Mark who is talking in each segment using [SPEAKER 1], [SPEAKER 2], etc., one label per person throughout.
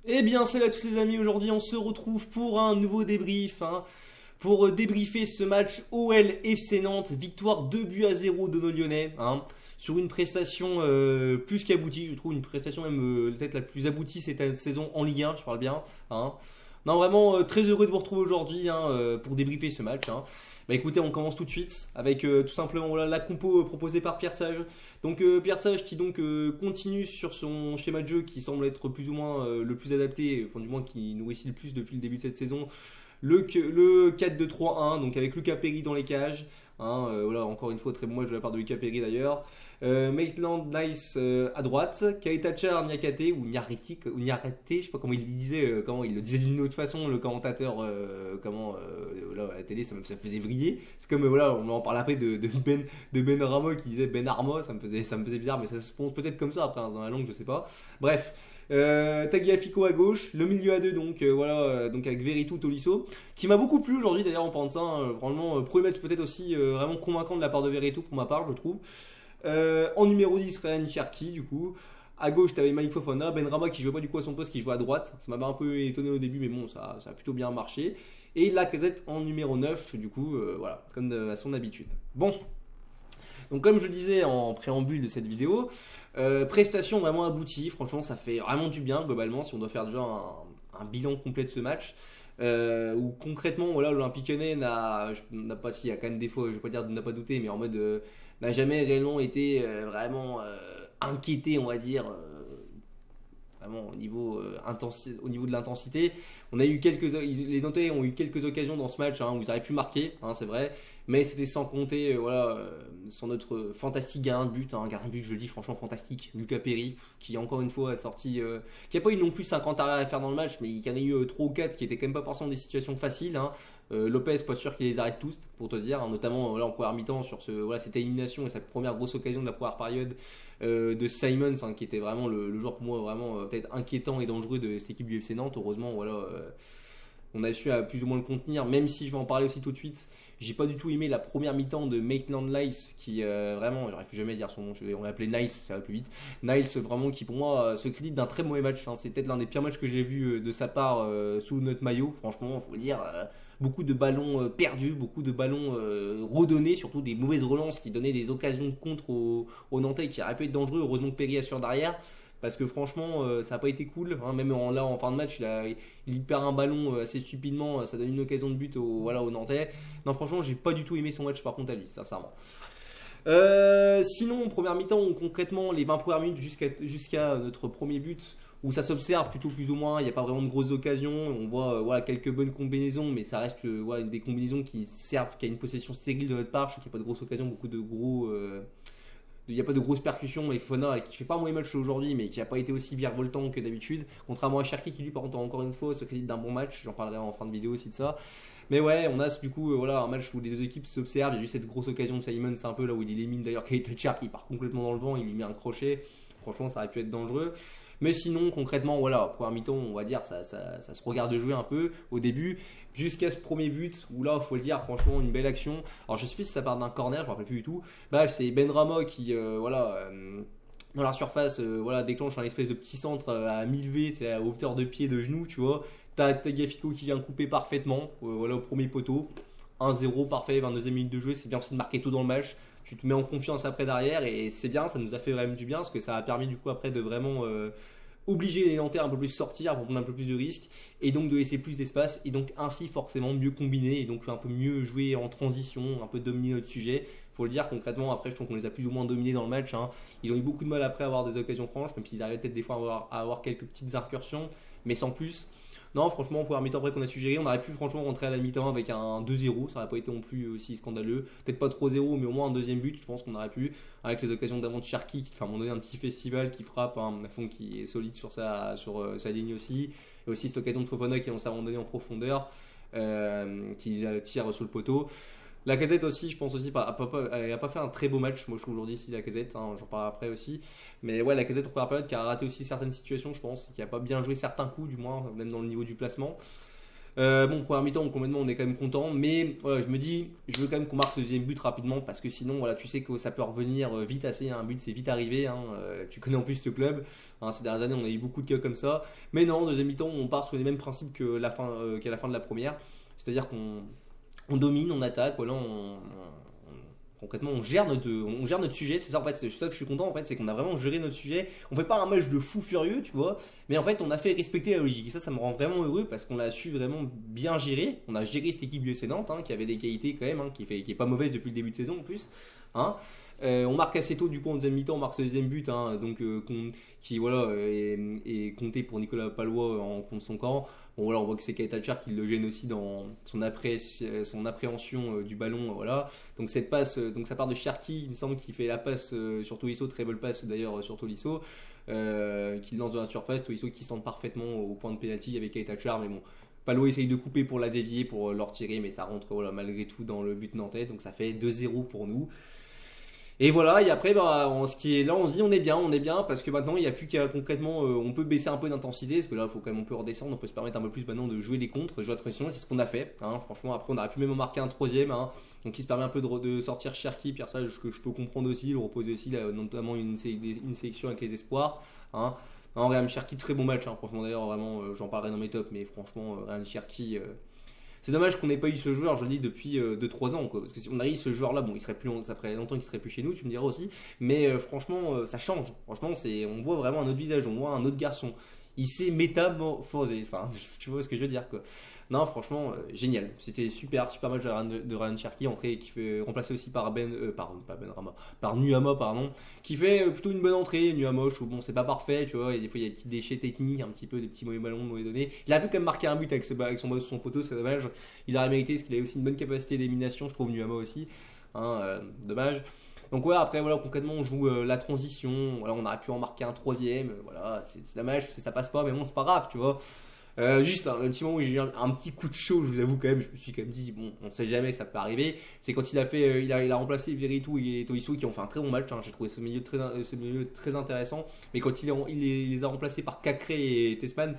[SPEAKER 1] Eh bien, salut à tous les amis, aujourd'hui on se retrouve pour un nouveau débrief, pour débriefer ce match OL FC Nantes, victoire 2-0 de nos Lyonnais, sur une prestation plus qu'aboutie, je trouve une prestation même peut-être la plus aboutie cette saison en Ligue 1, je parle bien. Non, vraiment très heureux de vous retrouver aujourd'hui pour débriefer ce match. Bah écoutez, on commence tout de suite avec tout simplement voilà, la compo proposée par Pierre Sage. Donc Pierre Sage qui donc continue sur son schéma de jeu qui semble être plus ou moins le plus adapté, enfin du moins qui nous réussit le plus depuis le début de cette saison. Le 4-2-3-1, donc avec Lucas Perry dans les cages. Voilà, encore une fois, très bon match de la part de Lucas Perry d'ailleurs. Maitland Nice à droite, Kaitachar Niakate ou Niaretik ou Niarete, je sais pas comment il le disait, comment il le disait d'une autre façon, le commentateur là, à la télé, ça me faisait vriller. C'est comme voilà, on en parle après de Ben Ramo qui disait Ben Armo, ça me faisait bizarre, mais ça se prononce peut-être comme ça après dans la langue, je sais pas. Bref. Tagliafico à gauche, le milieu à deux donc voilà donc avec Veretout Tolisso qui m'a beaucoup plu aujourd'hui d'ailleurs en parlant de ça, vraiment premier match peut-être aussi vraiment convaincant de la part de Veretout pour ma part je trouve. En numéro 10 Ryan Cherki du coup. À gauche t'avais Malik Fofana, Benrahma qui jouait pas du coup à son poste, qui jouait à droite, ça m'avait un peu étonné au début mais bon ça a plutôt bien marché. Et Lacazette en numéro 9 du coup voilà comme à son habitude. Bon, donc comme je le disais en préambule de cette vidéo, prestation vraiment aboutie, franchement ça fait vraiment du bien globalement si on doit faire déjà un bilan complet de ce match. Où concrètement voilà, l'Olympique Lyonnais n'a pas, si il y a quand même des fois, je vais pas dire n'a pas douté, mais en mode n'a jamais réellement été vraiment inquiété on va dire vraiment au niveau de l'intensité. On a eu les Nantais ont eu quelques occasions dans ce match où ils auraient pu marquer, c'est vrai, mais c'était sans compter sur notre fantastique gardien de but, je le dis franchement fantastique, Lucas Perry, qui encore une fois a sorti, qui a pas eu non plus 50 arrêts à faire dans le match, mais qui en a eu 3 ou 4 qui étaient quand même pas forcément des situations faciles. Lopez, pas sûr qu'il les arrête tous, pour te dire, notamment là en première mi-temps sur cette élimination et sa première grosse occasion de la première période de Simons, qui était vraiment le joueur pour moi vraiment peut-être inquiétant et dangereux de cette équipe du FC Nantes. Heureusement, voilà, on a su plus ou moins le contenir, même si je vais en parler aussi tout de suite. J'ai pas du tout aimé la première mi-temps de Maitland Nice qui vraiment, j'arrive jamais à dire son nom, on l'appelait Niles, ça va plus vite. Niles vraiment qui pour moi se crédite d'un très mauvais match. C'est peut-être l'un des pires matchs que j'ai vu de sa part sous notre maillot. Franchement, faut le dire. Beaucoup de ballons perdus, beaucoup de ballons redonnés, surtout des mauvaises relances qui donnaient des occasions de contre aux Nantais qui auraient pu être dangereux. Heureusement que Perry assure derrière. Parce que franchement, ça n'a pas été cool. Même en fin de match, il perd un ballon assez stupidement. Ça donne une occasion de but aux Nantais. Non, franchement, j'ai pas du tout aimé son match par contre à lui, sincèrement. Sinon, première mi-temps, concrètement, les 20 premières minutes jusqu'à notre premier but, où ça s'observe plutôt plus ou moins, il n'y a pas vraiment de grosses occasions, on voit quelques bonnes combinaisons, mais ça reste des combinaisons qui servent qu'à une possession stérile de notre part. Je trouve qu'il n'y a pas de grosses occasions, il n'y a pas de grosses percussions. Et Fofana qui fait pas un mauvais match aujourd'hui, mais qui n'a pas été aussi virevoltant que d'habitude, contrairement à Cherki qui lui par contre encore une fois se crédite d'un bon match. J'en parlerai en fin de vidéo aussi de ça. Mais ouais, on a du coup un match où les deux équipes s'observent. Il y a juste cette grosse occasion de Simon, c'est un peu là où il élimine d'ailleurs Keita qui part complètement dans le vent, il lui met un crochet. Franchement, ça aurait pu être dangereux. Mais sinon, concrètement, voilà, première mi-temps, on va dire, ça se regarde jouer un peu au début, jusqu'à ce premier but, où là, il faut le dire, franchement, une belle action. Alors, je sais plus si ça part d'un corner, je me rappelle plus du tout. Bah, c'est Benrahma qui, dans la surface, déclenche un espèce de petit centre à 1000 V, à hauteur de pied, de genou, tu vois. T'as Tagliafico qui vient couper parfaitement, au premier poteau. 1-0, parfait, 22e minute de jeu, c'est bien aussi de marquer tout dans le match. Tu te mets en confiance après derrière et c'est bien, ça nous a fait vraiment du bien parce que ça a permis du coup après de vraiment obliger les Nantais à un peu plus sortir pour prendre un peu plus de risques et donc de laisser plus d'espace et donc ainsi forcément mieux combiner et donc un peu mieux jouer en transition, un peu dominer notre sujet. Faut le dire concrètement, après je trouve qu'on les a plus ou moins dominés dans le match. Ils ont eu beaucoup de mal après à avoir des occasions franches, même s'ils arrivaient peut-être des fois à avoir quelques petites incursions, mais sans plus. Non, franchement, pour un mi-temps après qu'on a suggéré, on aurait pu franchement rentrer à la mi-temps avec un 2-0. Ça n'aurait pas été non plus aussi scandaleux. Peut-être pas 3-0, mais au moins un deuxième but, je pense qu'on aurait pu. Avec les occasions d'avant de Cherki, qui fait à un moment donné un petit festival qui frappe, à fond qui est solide sur sa ligne aussi. Et aussi cette occasion de Fofana qui lance à un moment donné en profondeur, qui tire sur le poteau. La Lacazette aussi, je pense aussi, elle n'a pas fait un très beau match, moi je trouve aujourd'hui, si la Lacazette, j'en parlerai après aussi. Mais ouais, la Lacazette en première période qui a raté aussi certaines situations, je pense, qui n'a pas bien joué certains coups, du moins, même dans le niveau du placement. Bon, première mi-temps, complètement, on est quand même content, mais voilà, je me dis, je veux quand même qu'on marque ce deuxième but rapidement parce que sinon, voilà, tu sais que ça peut revenir vite assez. Un but, c'est vite arrivé. Hein, tu connais en plus ce club. Hein, ces dernières années, on a eu beaucoup de cas comme ça. Mais non, deuxième mi-temps, on part sur les mêmes principes qu'à la fin de la première. C'est-à-dire qu'on domine, on attaque, voilà, concrètement, on gère notre sujet. C'est ça en fait, c'est ça que je suis content en fait, c'est qu'on a vraiment géré notre sujet. On fait pas un match de fou furieux, tu vois, mais en fait, on a fait respecter la logique. Et ça me rend vraiment heureux parce qu'on a su vraiment bien gérer. On a géré cette équipe du FC Nantes qui avait des qualités quand même, qui est pas mauvaise depuis le début de saison en plus. Hein. On marque assez tôt du coup en deuxième mi-temps, on marque ce deuxième but, donc qui voilà est compté pour Nicolas Pallois contre son camp. Bon voilà, on voit que c'est Keita Tchar qui le gêne aussi dans son appréhension du ballon, voilà. Donc cette passe, donc ça part de Cherki, il me semble qu'il fait la passe sur Tolisso, très belle passe d'ailleurs sur Tolisso, qui lance dans la surface, Tolisso qui centre parfaitement au point de pénalty avec Keita Tchar, mais bon. Pallo essaye de couper pour la dévier, pour le retirer, mais ça rentre voilà, malgré tout dans le but nantais, donc ça fait 2-0 pour nous. Et voilà, et après, ce qui est là, on se dit on est bien, parce que maintenant il n'y a plus qu'à concrètement, on peut baisser un peu d'intensité, parce que là, il faut quand même un peu redescendre, on peut se permettre un peu plus maintenant de jouer les contres, de jouer la pression, c'est ce qu'on a fait. Hein, franchement, après, on aurait pu même en marquer un troisième, donc il se permet un peu de sortir Cherki, Pierre, ça, que je peux comprendre aussi, le reposer aussi, là, notamment une sélection avec les espoirs. Hein. Ryan Cherki, très bon match, franchement, d'ailleurs, vraiment, j'en parlerai dans mes tops, mais franchement, Ryan Cherki. C'est dommage qu'on n'ait pas eu ce joueur, je le dis, depuis 2-3 ans. Quoi, parce que si on a eu ce joueur-là, bon, ça ferait longtemps qu'il serait plus chez nous, tu me diras aussi. Mais franchement, ça change. Franchement, on voit vraiment un autre visage, on voit un autre garçon. Il s'est métamorphosé. Enfin, tu vois ce que je veux dire, quoi. Non, franchement, génial. C'était super match de Ryan Cherki, qui fait remplacer aussi par par Nuama, pardon, qui fait plutôt une bonne entrée. Nuama, bon, c'est pas parfait, tu vois. Et des fois, il y a des petits déchets techniques, un petit peu des petits mauvais ballons, mauvais données. Il a pu quand même marquer un but avec son ballon sur son poteau, c'est dommage. Il aurait mérité parce qu'il a aussi une bonne capacité d'élimination, je trouve, Nuama aussi. Dommage. Donc ouais, après voilà, concrètement on joue la transition, voilà, on aurait pu en marquer un troisième, voilà, c'est dommage parce que ça passe pas, mais bon c'est pas grave, tu vois. Juste le petit moment où j'ai eu un petit coup de chaud, je vous avoue quand même, je me suis quand même dit bon, on sait jamais, ça peut arriver. C'est quand il a remplacé Veretout et Tolisso qui ont fait un très bon match. J'ai trouvé ce milieu très intéressant. Mais quand il les a remplacés par Cacré et Tessman,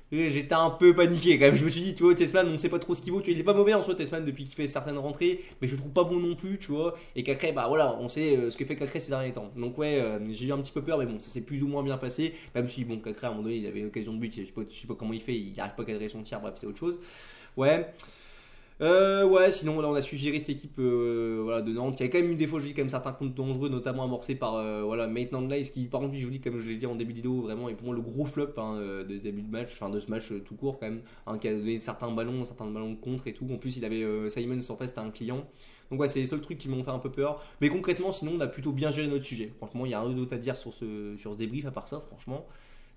[SPEAKER 1] j'étais un peu paniqué quand même. Je me suis dit, tu vois, Tessman, on ne sait pas trop ce qu'il vaut. Tu vois, il est pas mauvais en soi, Tessman, depuis qu'il fait certaines rentrées, mais je le trouve pas bon non plus, tu vois. Et Cacré, bah voilà, on sait ce que fait Cacré ces derniers temps. Donc ouais, j'ai eu un petit peu peur, mais bon, ça s'est plus ou moins bien passé. Même si, bon, Cacré à un moment donné, il avait une occasion de but, je sais pas comment il fait, il n'arrive pas à cadrer son tir, bref, c'est autre chose. Ouais. Ouais, sinon là on a su gérer cette équipe voilà, de Nantes qui a quand même eu des fois, je dis quand même certains comptes dangereux, notamment amorcés par voilà, Maitland Nice qui par contre je vous dis comme je l'ai dit en début de vidéo vraiment est pour moi le gros flop de ce début de match, enfin de ce match tout court quand même, qui a donné certains ballons de contre et tout. En plus il avait Simon en fait c'était un client. Donc ouais, c'est les seuls trucs qui m'ont fait un peu peur. Mais concrètement sinon on a plutôt bien géré notre sujet. Franchement il y a rien d'autre à dire sur ce débrief à part ça franchement.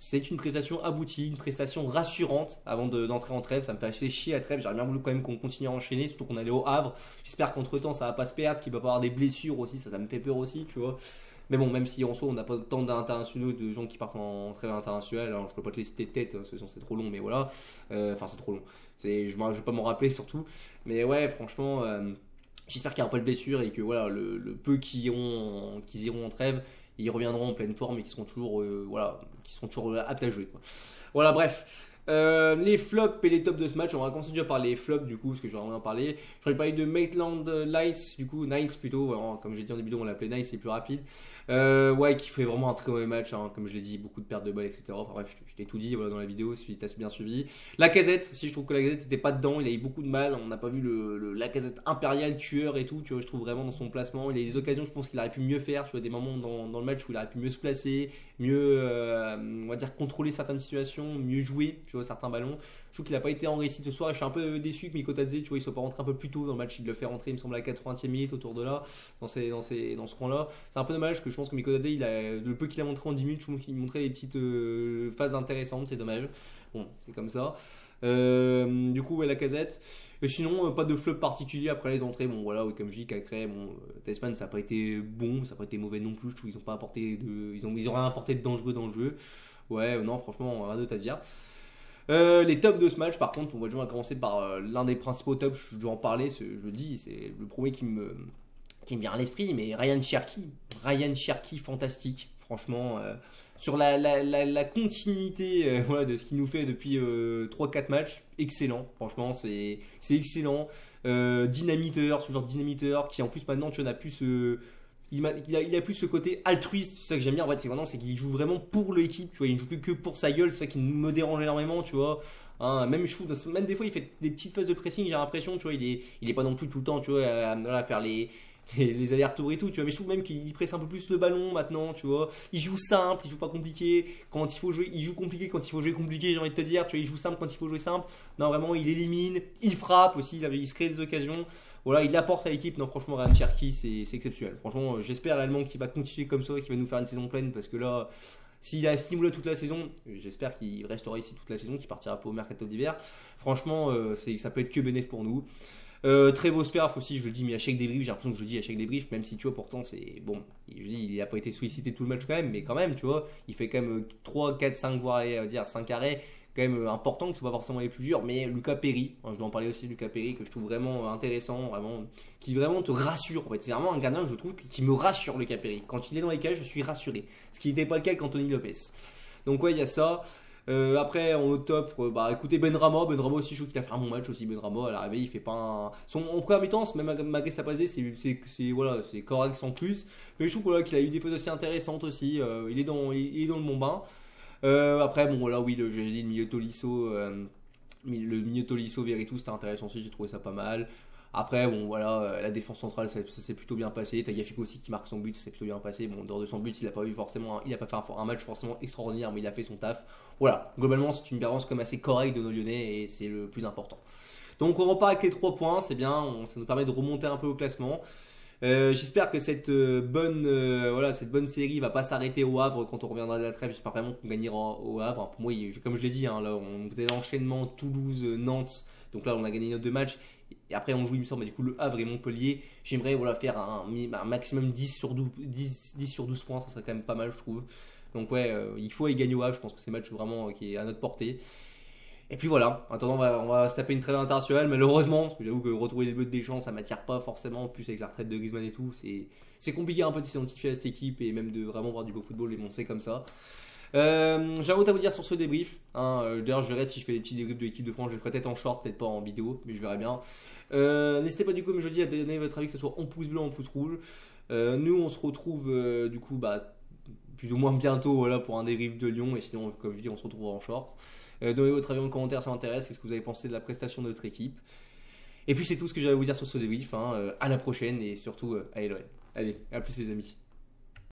[SPEAKER 1] C'est une prestation aboutie, une prestation rassurante avant d'entrer en trêve. Ça me fait assez chier à trêve. J'aurais bien voulu quand même qu'on continue à enchaîner, surtout qu'on allait au Havre. J'espère qu'entre temps ça va pas se perdre, qu'il va pas avoir des blessures aussi. Ça me fait peur aussi, tu vois. Mais bon, même si en soi on n'a pas tant d'internationaux, de gens qui partent en trêve internationale, je peux pas te les citer de tête, sinon c'est trop long, mais voilà. Enfin, c'est trop long. Je vais pas m'en rappeler surtout. Mais ouais, franchement. J'espère qu'il n'y aura pas de blessure et que voilà, le peu qu'ils iront en trêve, ils reviendront en pleine forme et qui seront toujours, aptes à jouer. Quoi. Voilà, bref. Les flops et les tops de ce match, on va commencer déjà par les flops du coup, parce que j'aurais envie d'en parler. J'aurais parlé de Maitland Nice, du coup, Nice plutôt, alors, comme j'ai dit en début, on l'appelait Nice, c'est plus rapide. Ouais, qui fait vraiment un très mauvais match, comme je l'ai dit, beaucoup de pertes de balles, etc. Enfin bref, je t'ai tout dit voilà, dans la vidéo, si tu as bien suivi. Lacazette aussi, je trouve que Lacazette n'était pas dedans, il a eu beaucoup de mal, on n'a pas vu le Lacazette impérial, tueur et tout, tu vois, je trouve vraiment dans son placement. Il a des occasions, je pense qu'il aurait pu mieux faire, tu vois, des moments dans le match où il aurait pu mieux se placer, mieux, on va dire, contrôler certaines situations, mieux jouer, tu vois, certains ballons. Je trouve qu'il n'a pas été en réussite ce soir et je suis un peu déçu que Mikotadze, tu vois, il soit pas rentré un peu plus tôt dans le match. Il le fait rentrer, il me semble, à la 80e minute, autour de là, dans ce coin-là. C'est un peu dommage que je pense que Mikotadze, le peu qu'il a montré en 10 minutes, je trouve qu'il montrait des petites phases intéressantes, c'est dommage. Bon, c'est comme ça. Du coup, ouais, Lacazette. Et sinon, pas de flop particulier après les entrées. Bon, voilà, comme je dis, Cacré, Tessman, ça n'a pas été bon, ça n'a pas été mauvais non plus. Je trouve qu'ils n'ont pas apporté ils ont rien apporté de dangereux dans le jeu. Ouais, non, franchement, rien d'autre à dire. Les tops de ce match, par contre, on va commencer par l'un des principaux tops, je dois en parler, je le dis, c'est le premier qui me vient à l'esprit, mais Ryan Cherki, fantastique. Franchement, sur la continuité voilà, de ce qu'il nous fait depuis 3-4 matchs, excellent. Franchement, c'est excellent. Dynamiteur, ce genre de dynamiteur qui en plus maintenant tu en as plus il a plus ce côté altruiste, c'est ça que j'aime bien en fait, c'est qu'il joue vraiment pour l'équipe, tu vois, il ne joue plus que pour sa gueule, c'est ça qui me dérange énormément, tu vois. Hein, même je trouve, même des fois il fait des petites phases de pressing, j'ai l'impression, tu vois, il est pas non plus tout le temps, tu vois, à faire les allers-retours et tout, tu vois, mais je trouve même qu'il presse un peu plus le ballon maintenant, tu vois. Il joue simple, il joue pas compliqué. Quand il faut jouer, il joue compliqué quand il faut jouer compliqué, j'ai envie de te dire, tu vois, il joue simple quand il faut jouer simple. Non, vraiment, il élimine, il frappe aussi, il se crée des occasions. Voilà, il apporte à l'équipe. Non, franchement, Ryan Cherki, c'est exceptionnel. Franchement, j'espère réellement qu'il va continuer comme ça, qu'il va nous faire une saison pleine parce que là, s'il a stimulé toute la saison, j'espère qu'il restera ici toute la saison, qu'il partira pas au mercato d'hiver. Franchement, ça peut être que bénéf pour nous. Très beau sperf aussi, je le dis, mais à chaque débrief, j'ai l'impression que je le dis à chaque débrief, même si tu vois, pourtant c'est bon. Je dis, il n'a pas été sollicité tout le match quand même, mais quand même, tu vois, il fait quand même 3, 4, 5, voire allez, dire 5 arrêts, quand même important, que ce soit pas forcément les plus durs. Mais Lucas Perry, hein, je dois en parler aussi de Lucas Perry, que je trouve vraiment intéressant, vraiment, qui vraiment te rassure. En fait, c'est vraiment un gardien que je trouve qui me rassure, Lucas Perry. Quand il est dans les cages, je suis rassuré, ce qui n'était pas le cas avec Anthony Lopez. Donc, ouais, il y a ça. Après au top, écoutez Benrahma aussi, je trouve qu'il a fait un bon match aussi. Benrahma à l'arrivée, il fait pas en première mi-temps, même malgré sa passée, c'est correct sans plus. Mais je trouve voilà, qu'il a eu des phases assez intéressantes aussi. Il est dans le bon bain. Après bon voilà, oui, j'ai dit le milieu Tolisso, Veretout, c'était intéressant aussi, j'ai trouvé ça pas mal. Après, bon voilà, la défense centrale, ça s'est plutôt bien passé. Tagliafico aussi qui marque son but, ça s'est plutôt bien passé. Bon, dehors de son but, il n'a pas fait un match forcément extraordinaire, mais il a fait son taf. Voilà, globalement, c'est une performance comme assez correcte de nos Lyonnais et c'est le plus important. Donc, on repart avec les 3 points, c'est bien, ça nous permet de remonter un peu au classement. J'espère que cette bonne série va pas s'arrêter au Havre quand on reviendra de la trêve. J'espère vraiment qu'on gagnera au Havre. Pour moi, comme je l'ai dit, hein, là, on faisait l'enchaînement Toulouse-Nantes. Donc là, on a gagné nos 2 matchs. Et après, on joue, il me semble, du coup, le Havre et Montpellier. J'aimerais faire un maximum 10 sur 12 points. Ça serait quand même pas mal, je trouve. Donc, ouais, il faut y gagner au Havre. Je pense que c'est un match vraiment qui est à notre portée. Et puis voilà, en attendant, on va se taper une trêve internationale, malheureusement, parce que j'avoue que retrouver les buts des Deschamps, ça m'attire pas forcément. En plus, avec la retraite de Griezmann et tout, c'est compliqué un peu de s'identifier à cette équipe et même de vraiment voir du beau football et monter comme ça. J'ai rien à vous dire sur ce débrief. D'ailleurs, je verrai si je fais des petits débriefs de l'équipe de France. Je le ferai peut-être en short, peut-être pas en vidéo, mais je verrai bien. N'hésitez pas du coup, comme je dis, à donner votre avis, que ce soit en pouce bleu ou en pouce rouge. Nous, on se retrouve du coup, plus ou moins bientôt voilà, pour un débrief de Lyon. Et sinon, comme je dis, on se retrouve en short. Donnez votre avis en commentaire, ça m'intéresse. Qu'est-ce que vous avez pensé de la prestation de notre équipe? Et puis, c'est tout ce que j'avais à vous dire sur ce débrief. À la prochaine et surtout, allez, à plus les amis.